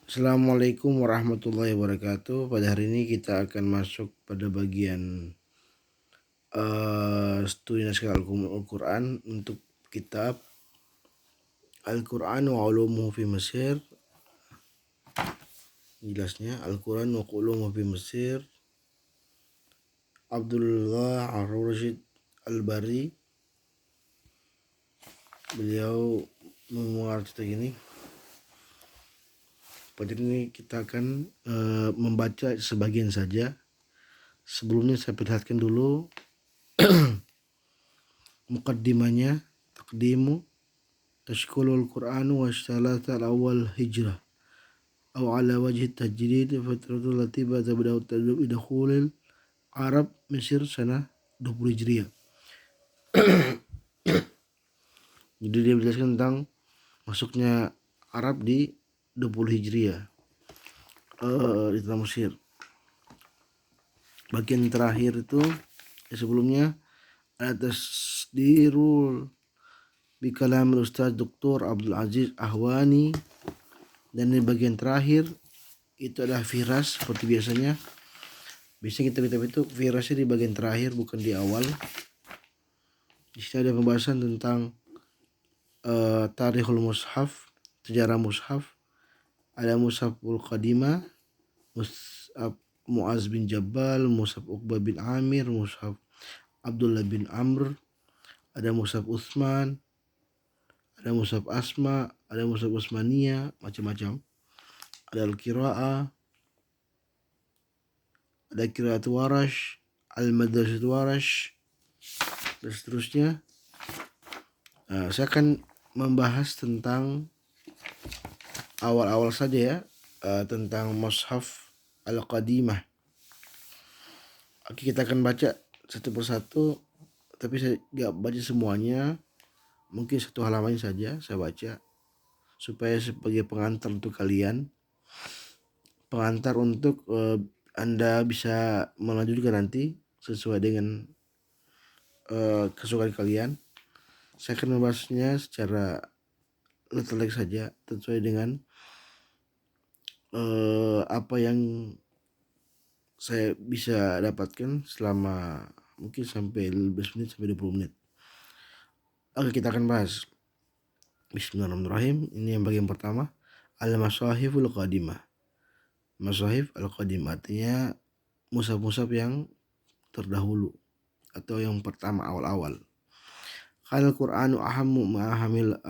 Assalamualaikum warahmatullahi wabarakatuh. Pada hari ini kita akan masuk pada bagian studi naskah Al-Quran untuk kitab Al-Quran wa Ulumuhu fi Mesir. Jelasnya Al-Quran wa Ulumuhu fi Mesir, Abdullah Ar-Rasyid Al-Bari. Beliau mengeluarkan cerita gini. Pada ini kita akan membaca sebagian saja. Sebelumnya saya perlihatkan dulu mukaddimahnya. Taqdimu tashkulul Qur'anu wa salata al-awwal hijrah أو على وجه التجديد فترة التي تبدأ بدخول العرب Mesir sana 20 Hijriah. Jadi dia menjelaskan tentang masuknya Arab di 20 Hijriah di tanah Mesir. Bagian terakhir itu sebelumnya ada tasdirul bikalam Ustaz Dr. Abdul Aziz Ahwani, dan di bagian terakhir itu adalah firas seperti biasanya. Biasanya kitab-kitab itu firasnya di bagian terakhir, bukan di awal. Di sini ada pembahasan tentang tarikhul mushaf, sejarah mushaf. Ada mushaful qadimah, mushaf Muaz bin Jabal, mushaf Uqbah bin Amir, mushaf Abdullah bin Amr, ada mushaf Utsman, ada mushaf Asma, ada mushaf Utsmaniyah, macam-macam. Ada Al-Qira'ah, ada Qira'at Warash, Al-Madrasah Warash, dan seterusnya. Saya akan membahas tentang awal-awal saja ya, tentang Mushaf Al-Qadimah. Oke, kita akan baca satu persatu, tapi saya nggak baca semuanya, mungkin satu halaman saja saya baca, supaya sebagai pengantar untuk kalian, pengantar untuk Anda bisa melanjutkan nanti sesuai dengan kesukaan kalian. Saya akan membahasnya secara letter-like saja, sesuai dengan apa yang saya bisa dapatkan selama mungkin sampai 15 menit sampai 20 menit. Oke, kita akan bahas. Bismillahirrahmanirrahim. Ini yang bagian pertama, Al-Masahiful Qadimah. Masahif Al-Qadimah artinya mushaf-mushaf yang terdahulu atau yang pertama, awal-awal. Qala Qur'anu ahammu ma'ahamil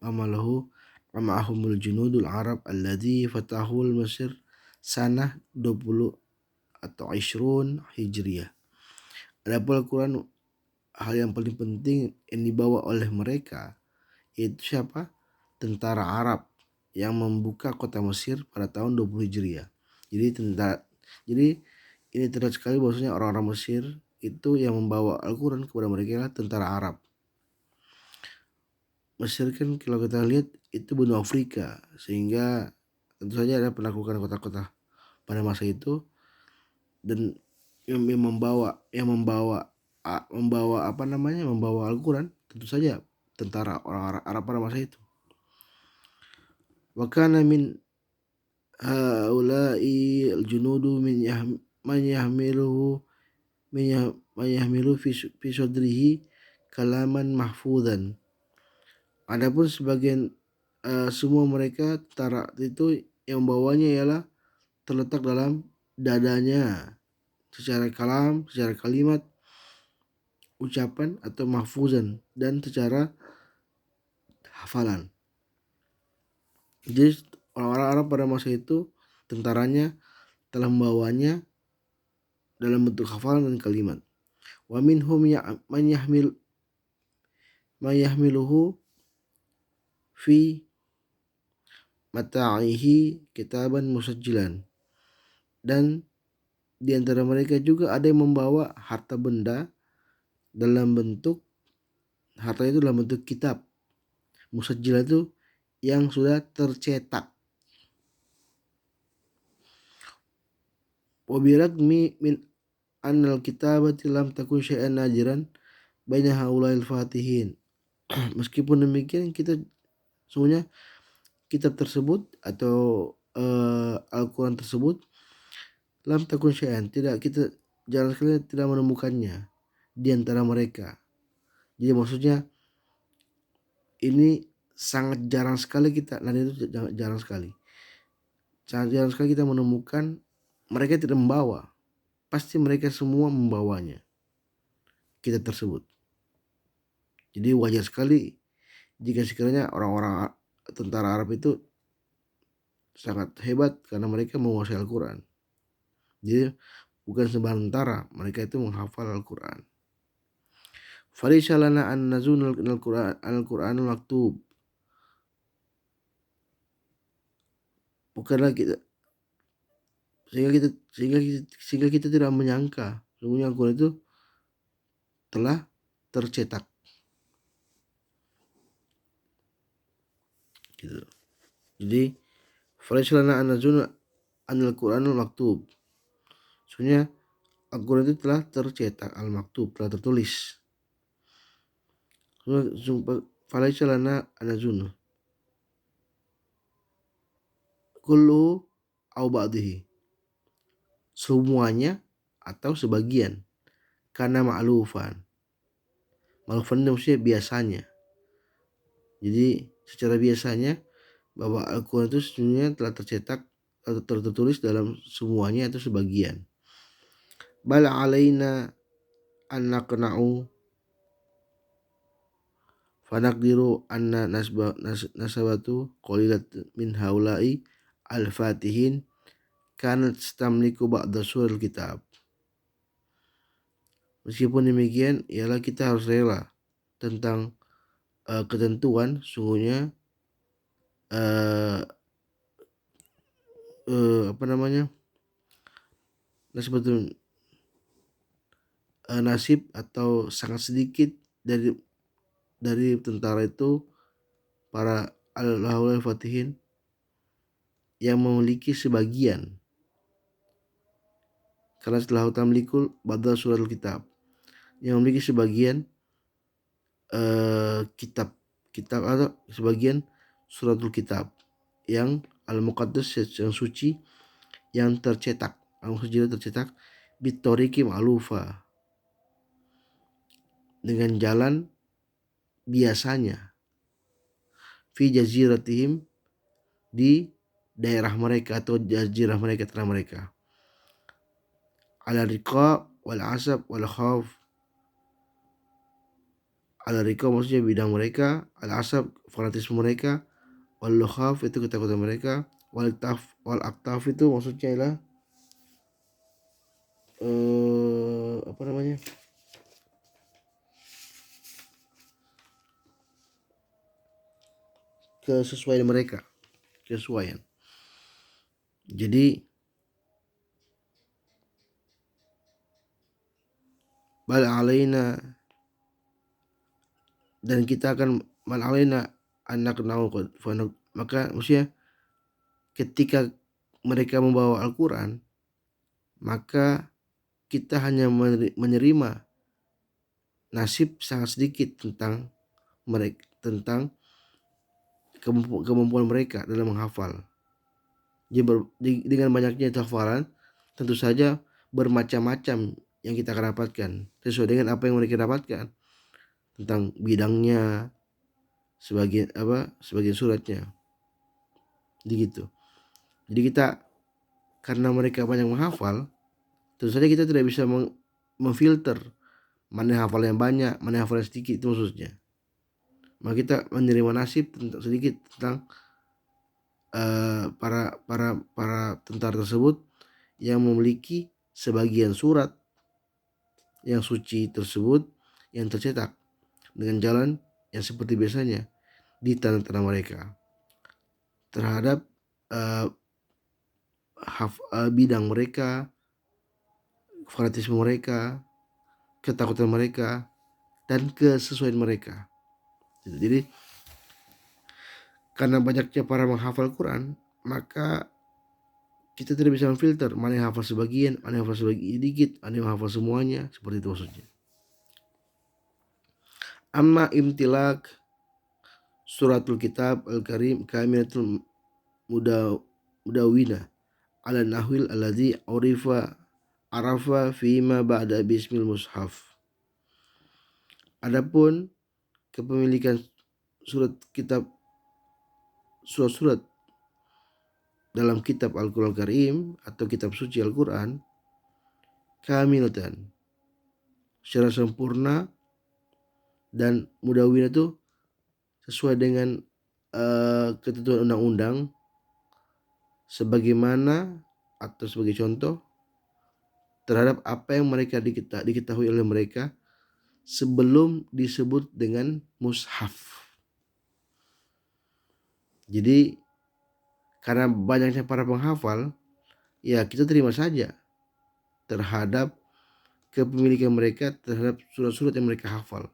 amalahu ma'ahumul junudul Arab alladhi fatahul Mesir sanah 20 atau 20 Hijriah. Adapun Al-Quran, hal yang paling penting yang dibawa oleh mereka yaitu siapa? Tentara Arab yang membuka kota Mesir pada tahun 20 Hijriah. Jadi ini terlihat sekali bahwasanya orang-orang Mesir itu yang membawa Al-Quran kepada mereka adalah tentara Arab. Mesir kan kalau kita lihat itu benua Afrika, sehingga tentu saja ada penaklukan kota-kota pada masa itu, dan yang membawa Al-Quran tentu saja tentara orang Arab pada masa itu. Wa kana min haula'i al-junudu man yahmilu fi sadrihi kalaman mahfudzan. Adapun sebagian semua mereka tentara itu yang membawanya ialah terletak dalam dadanya secara kalam, secara kalimat, ucapan atau mahfuzan, dan secara hafalan. Jadi orang-orang Arab pada masa itu tentaranya telah membawanya dalam bentuk hafalan dan kalimat. Wa minhum man yahmiluhu fi mata'ihi kitaban musajjilan, dan di antara mereka juga ada yang membawa harta benda dalam bentuk, harta itu dalam bentuk kitab. Musajjil itu yang sudah tercetak. Wa biragmi min annal kitabati lam takun syai'an najiran baina haula'il fatihin. Meskipun demikian, kita semuanya kitab tersebut atau Al-Quran tersebut, lam takun syai'an, kita jarang sekali tidak menemukannya di antara mereka. Jadi maksudnya ini sangat jarang sekali kita, dan itu jarang sekali. Sangat jarang sekali kita menemukan mereka tidak membawa. Pasti mereka semua membawanya, kitab tersebut. Jadi wajar sekali jika sekiranya orang-orang tentara Arab itu sangat hebat karena mereka menguasai Al-Quran. Jadi bukan sembarang tentara, mereka itu menghafal Al-Quran. Falaysa lana an nazunul al-Qur'anul maktub. Bukanlah kita sehingga kita tidak menyangka sesungguhnya Al-Quran itu telah tercetak. Gitu. Jadi falaysa lana an nazunul al-Qur'anul maktub. Sebenarnya Al-Quran itu telah tercetak, al-maktub telah tertulis. Falaysa lana an nazunul kullu au ba'dihi, semuanya atau sebagian, karena ma'lufan itu maksudnya biasanya. Jadi secara biasanya bahwa Al-Quran itu sebenarnya telah tercetak atau tertulis dalam semuanya atau sebagian. Bal alaina an naqna'u fanaqdiru anna nasabatu qalilat min haula'i al-fatihin kanat stamliku ba'da suril kitab. Meskipun demikian, ialah kita harus rela tentang ketentuan sungguhnya nasib atau sangat sedikit dari tentara itu, para al-haulal fatihin yang memiliki sebagian, karena setelah tamlikul badal surat kitab, yang memiliki sebagian kitab atau sebagian suratul kitab yang al-muqaddas, yang suci, yang tercetak, bitoriki ma'lufa, dengan jalan biasanya, fi jaziratihim, di daerah mereka atau jazirah mereka, tanah mereka, ala riqa wal asab wal khawf. Ala riqa maksudnya bidang mereka, al asab fanatisme mereka, wal khawf itu ketakutan mereka, wal aktaf itu maksudnya ialah kesesuaian mereka, kesesuaian. Jadi bal alaina, dan kita akan bal alaina anak nau, maka maksudnya ketika mereka membawa Al-Quran, maka kita hanya menerima nasib sangat sedikit tentang mereka, tentang kemampuan mereka dalam menghafal. Jadi dengan banyaknya hafalan, tentu saja bermacam-macam yang kita akan dapatkan sesuai dengan apa yang mereka dapatkan tentang bidangnya, sebagian suratnya, begitu. Jadi kita, karena mereka banyak menghafal, tentu saja kita tidak bisa memfilter mana hafal yang banyak, mana hafal yang sedikit, itu maksudnya. Maka kita menerima nasib sedikit tentang para tentara tersebut yang memiliki sebagian surat yang suci tersebut yang tercetak dengan jalan yang seperti biasanya di tanah-tanah mereka, terhadap bidang mereka, fanatisme mereka, ketakutan mereka, dan kesesuaian mereka. Jadi karena banyaknya para menghafal Quran, maka kita tidak bisa memfilter mana yang hafal sebagian, mana yang hafal sedikit, mana yang hafal semuanya, seperti itu maksudnya. Amma imtilak suratul kitab al-karim kamilatul mudawwinah ala nahwil alladhi arafa fima ba'da bismil mushaf. Adapun kepemilikan surat-surat dalam kitab Al-Quran Karim atau kitab suci Al-Quran kamilatan, secara sempurna dan mudawwinah itu sesuai dengan ketentuan undang-undang, sebagaimana atau sebagai contoh terhadap apa yang mereka diketahui oleh mereka sebelum disebut dengan mushaf. Jadi karena banyaknya para penghafal, ya kita terima saja terhadap kepemilikan mereka terhadap surat-surat yang mereka hafal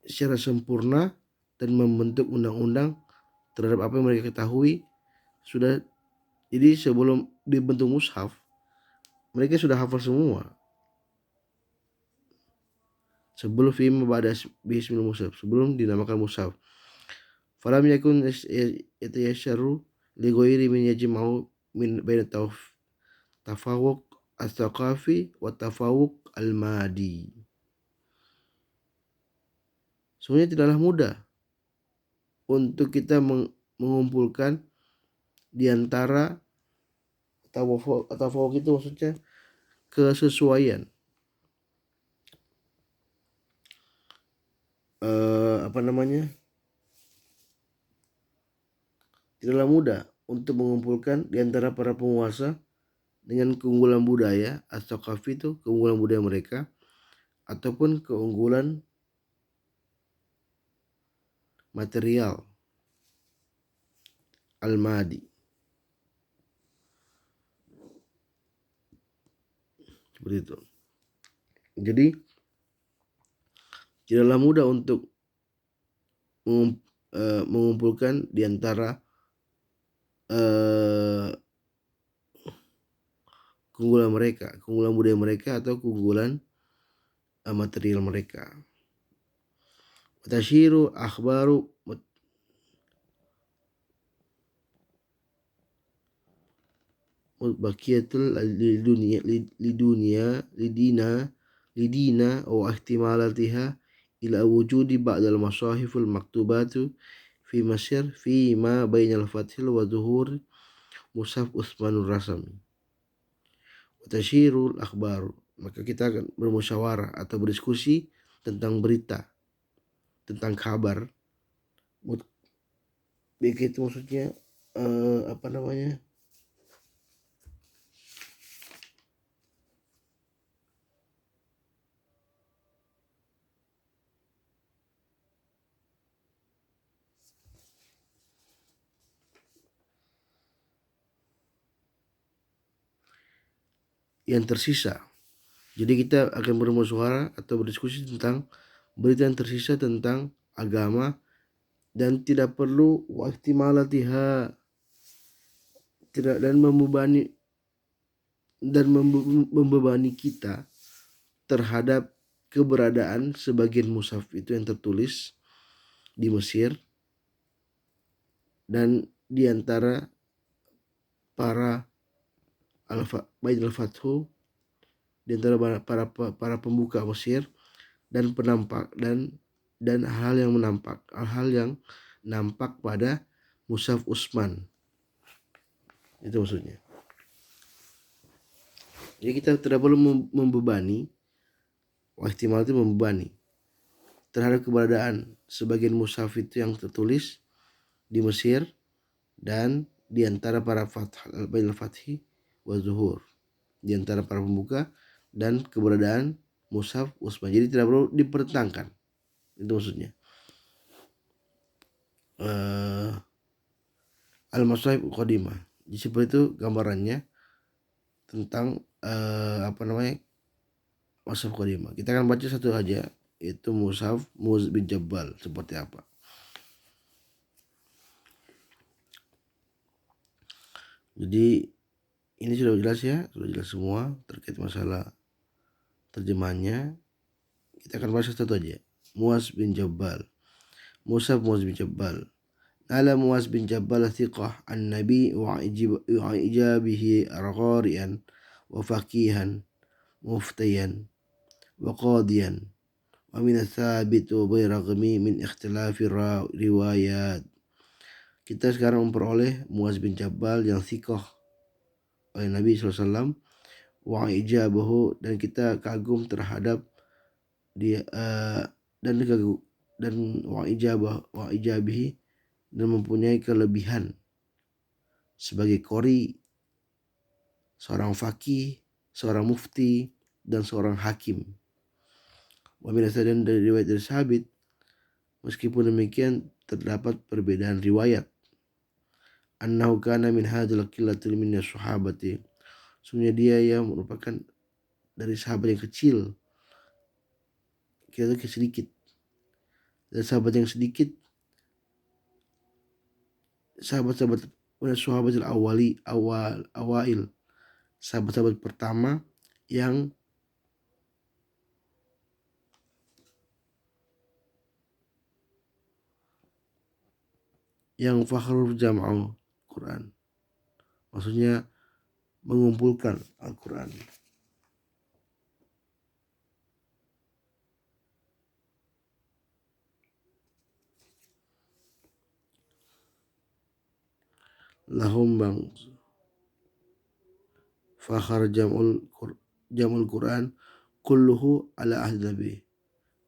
secara sempurna dan membentuk undang-undang terhadap apa yang mereka ketahui sudah. Jadi sebelum dibentuk mushaf, mereka sudah hafal semua. Sebelum fima ba'da bismil mushaf, sebelum dinamakan mushaf. Falam yakun yatayasharu li ghairi min yajma'u min baina tafawuq as-saqafi wa tafawuq al-madi. Sebenarnya tidaklah mudah untuk kita mengumpulkan di antara tafawuq itu maksudnya kesesuaian. Tidaklah mudah untuk mengumpulkan di antara para penguasa dengan keunggulan budaya atau kafi itu keunggulan budaya mereka ataupun keunggulan material al-madi. Seperti itu. Jadi tidaklah mudah untuk mengumpulkan di antara keunggulan mereka, keunggulan budaya mereka atau keunggulan material mereka. Tashiru akhbaru baqiyatul lidina wa ihtimalatiha ila wujudi ba'dal masahiful maktubatu fi Mesir fi ma bainal fathil wa zuhur mushaf Utsmanur Rasami. Tashirul akhbar, maka kita akan bermusyawarah atau berdiskusi tentang berita, tentang kabar. Begitu maksudnya yang tersisa. Jadi kita akan bermusyawarah atau berdiskusi tentang berita yang tersisa tentang agama dan tidak perlu wahtimalatiha, tidak dan membebani kita terhadap keberadaan sebagian mushaf itu yang tertulis di Mesir dan di antara para Bait al-Fathu, di antara para pembuka Mesir dan penampak dan hal yang nampak pada mushaf Utsman. Itu maksudnya. Jadi kita tidak perlu membebani, ihtimal itu membebani terhadap keberadaan sebagian mushaf itu yang tertulis di Mesir dan di antara para Bait al-Fathi wa Zuhur, di antara para pembuka dan keberadaan mushaf Utsman. Jadi tidak perlu dipertentangkan. Itu maksudnya. Al-Masahif Qadimah. Jadi seperti itu gambarannya tentang mushaf Qadimah. Kita akan baca satu aja, yaitu mushaf Mu'adz bin Jabal seperti apa. Jadi ini sudah jelas ya, sudah jelas semua terkait masalah terjemahannya. Kita akan bahas satu aja. Mu'adz bin Jabal. Mushaf Mu'adz bin Jabal. Ala Muaz bin Jabal thiqah an-nabi wa ijabihi qari'an wa faqihan muftiyan wa qadiyan wa min ats-thabit bi min ikhtilafi riwayat. Kita sekarang memperoleh Muaz bin Jabal yang thiqah oleh Nabi SAW, wa ijabahu, dan kita kagum terhadap dia, dan wa ijabihi, dan mempunyai kelebihan sebagai qori, seorang faqih, seorang mufti, dan seorang hakim. Wa min dan dari riwayat dari sahabat, meskipun demikian terdapat perbedaan riwayat. Annahu kana min hadzal qillatil min as-sahabati, sebenarnya dia yang merupakan dari sahabat yang kecil, kira-kira sedikit, dari sahabat yang sedikit, sahabat-sahabat awail, sahabat-sahabat pertama yang fakhrul jam'u Quran, maksudnya mengumpulkan Al-Quran. Lahum bang fakhar jam'ul Quran kulluhu ala ahli Nabi,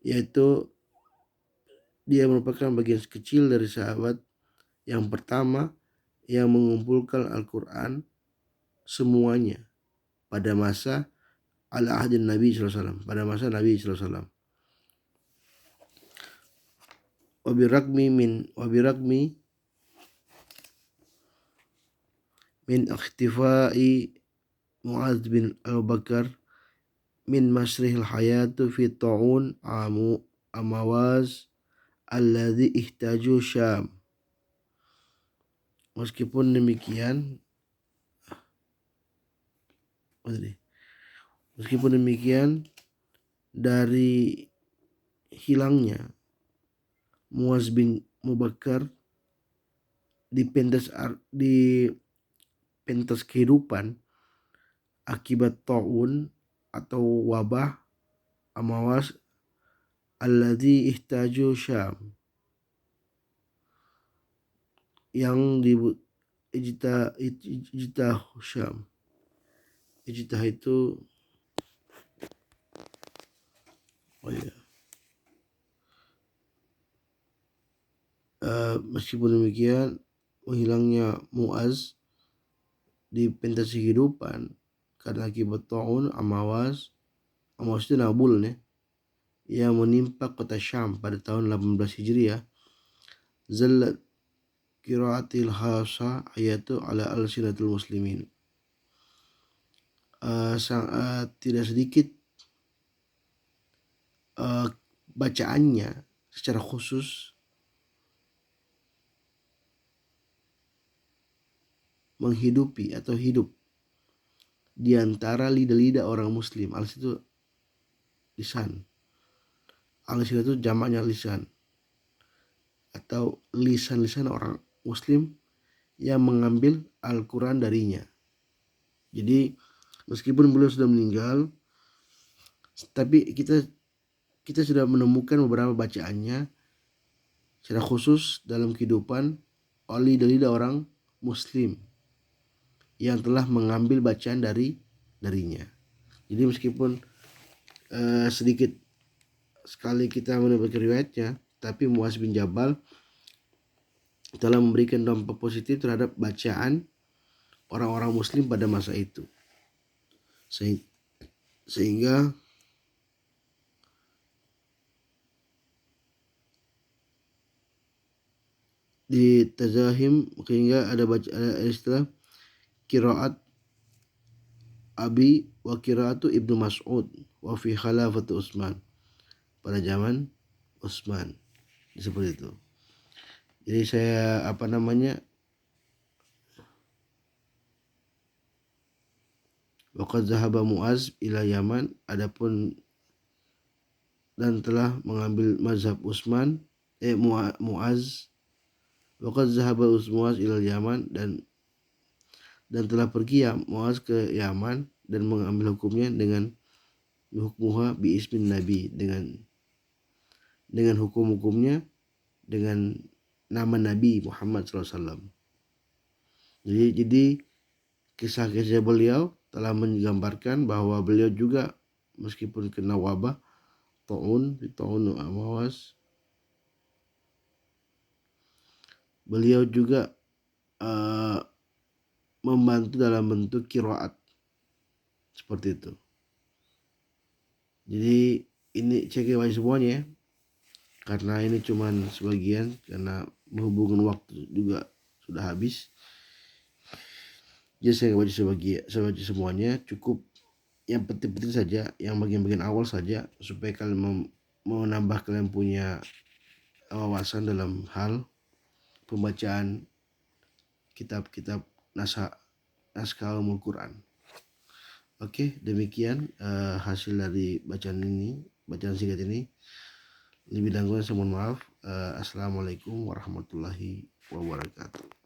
yaitu dia merupakan bagian kecil dari sahabat yang pertama yang mengumpulkan Al-Quran semuanya pada masa ala ahdi Nabi SAW, pada masa Nabi SAW. Wabiragmi min ikhtifai Mu'adz bin Abu Bakar min masrihil hayatu fi ta'un amawaz alladhi ihtaju Syam. Meskipun demikian, dari hilangnya Mu'adz bin Mubakar di pentas kehidupan akibat ta'un atau wabah amawas alladzi ihtaju Syam, yang ijtah Syam. Ijtah itu meskipun demikian, menghilangnya Mu'adz di pentas kehidupan karena akibat ta'un amawas itu nabul nih, yang menimpa kota Syam pada tahun 18 Hijriah. Zallat qiraatil khasa ayatu ala al-sinatul muslimin. Tidak sedikit bacaannya secara khusus menghidupi atau hidup di antara lidah-lidah orang muslim. Alis itu lisan. Alis itu jamaknya lisan, atau lisan-lisan orang muslim yang mengambil Al-Quran darinya. Jadi meskipun beliau sudah meninggal, tapi kita sudah menemukan beberapa bacaannya secara khusus dalam kehidupan oleh lidah orang muslim yang telah mengambil bacaan darinya. Jadi meskipun sedikit sekali kita mendapatkan riwayatnya, tapi Mu'adz bin Jabal telah memberikan dampak positif terhadap bacaan orang-orang muslim pada masa itu, sehingga di tazahim, sehingga ada istilah qiraat Abi wa qiraatu Ibnu Mas'ud wa fi khilafati Utsman, pada zaman Utsman, seperti itu. Jadi saya waqad zahaba Mu'adz ila Yaman, adapun dan telah mengambil mazhab Mu'adz Waqad zahaba Muaz ilal Yaman, dan telah pergi ya Muaz ke Yaman dan mengambil hukumnya dengan hukmuha bi ismin nabi, dengan hukum-hukumnya dengan nama Nabi Muhammad SAW. Jadi kisah-kisah beliau telah menggambarkan bahwa beliau juga meskipun kena wabah taun Muaz, beliau juga membantu dalam bentuk qiraat seperti itu. Jadi ini cek semuanya, karena ini cuman sebagian, karena berhubungan waktu juga sudah habis. Jadi saya baca sebagai semuanya, cukup yang penting-penting saja, yang bagian-bagian awal saja, supaya kalian menambah kalian punya wawasan dalam hal pembacaan kitab-kitab naskah Ulumul Quran. Oke, demikian hasil dari bacaan singkat ini. Lebih dan kurang saya mohon maaf. Assalamualaikum warahmatullahi wabarakatuh.